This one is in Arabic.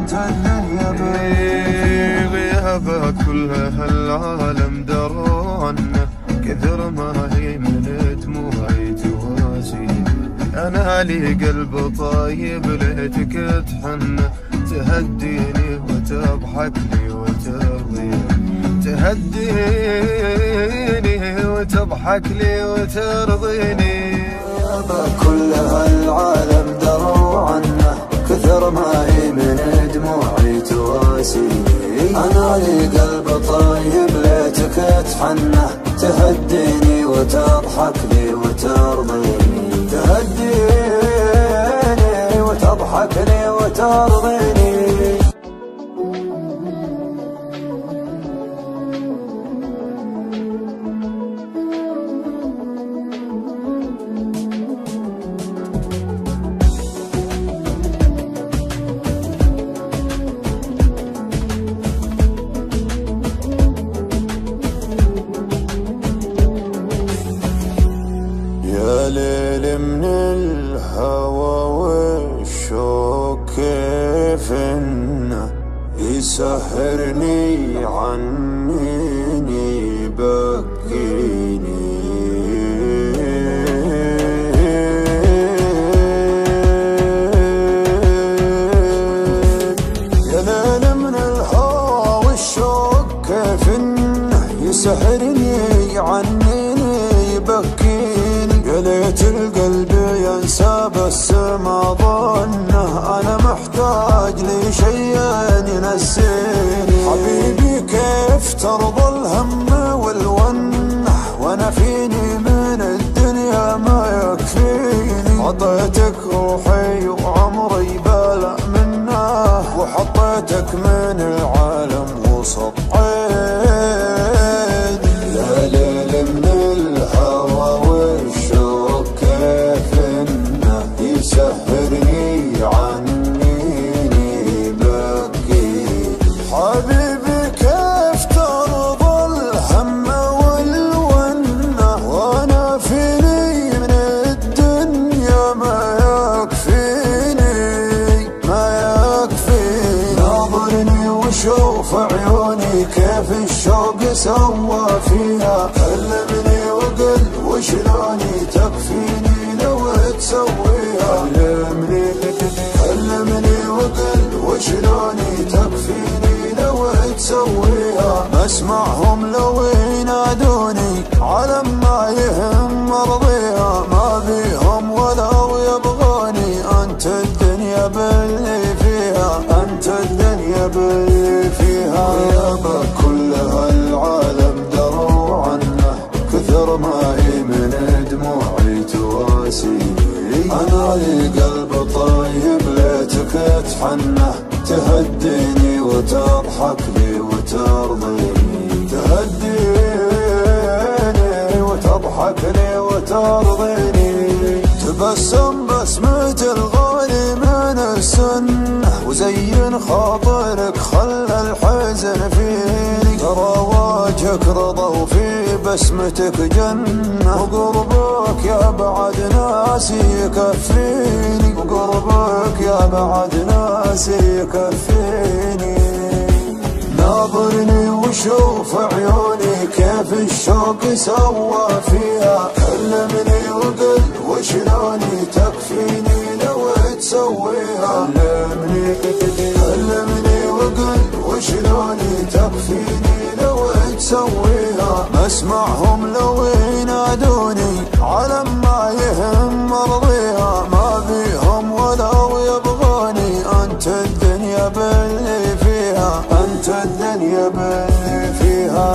أنت الدنيا غيابك كل هالعالم دروا عنه، كثر ما هي من دموعي تواسيني. أنا لي قلب طيب ليتك تحنه، تهديني وتضحك لي وترضيني، تهديني وتضحك لي وترضيني. كل هالعالم دروا عنه، كثر ما هي من دموعي تواسيني. أنا لي قلب طيب ليتك تحنه، تهديني وتضحك لي وترضيني، تهديني وتضحك لي وترضيني. يا ليل من الهوى والشوق كيف انه يسهرني عنيني يبكيني. يا ليل من الهوى والشوق كيف انه يسهرني عنيني يبكيني. يا ليت القلب ينسى بس ما ظنه، انا محتاج لي شيء ينسيني. حبيبي كيف ترضى الهم والونه، وانا فيني من الدنيا ما يكفيني. عطيتك روحي وعمري بلا منه، وحطيتك من العالم وسط عيني. يا ليل من الهوى والشوق كيف انه يسهرني عنيني يبكيني. حبيبي كيف ترضى الهم والونه، وانا فيني من الدنيا ما يكفيني ما يكفيني. ناظرني وشوف عيوني كيف الشوق سوى فيها. كلمني وقل وشلوني تكفيني لو تسويها. كلمني وقل وشلوني تكفيني لو تسويها. اسمعهم لو ينادوني على ما يهم مرضيها. ما بيهم ولو يبغوني، انت الدنيا باللي فيها، انت الدنيا باللي فيها. غيابك كل هالعالم دروا عنه، كثر ما هي من دموعي تواسيني. انا لي قلب طيب ليتك تحنه، تهديني وتضحك لي وترضيني، تهديني وتضحك لي وترضيني. تبسم بسمة الغالي من السنة، وزين خاطرك خلى الحزن فيني. ترى وجهك رضا وفي بسمتك جنة، وقربك يا بعد ناسي يكفيني. وقربك يا بعد ناسي يكفيني. ناظرني وشوف عيوني كيف الشوق سوى فيها. كلمني وقل وشلوني تكفيني لو تسويها. كلمني وقل وشلوني تكفيني لو تسويها. اسمعهم لو ينادوني على ما يهم مرضيها. ما بيهم ولو يبغوني، انت الدنيا باللي فيها، انت الدنيا باللي فيها.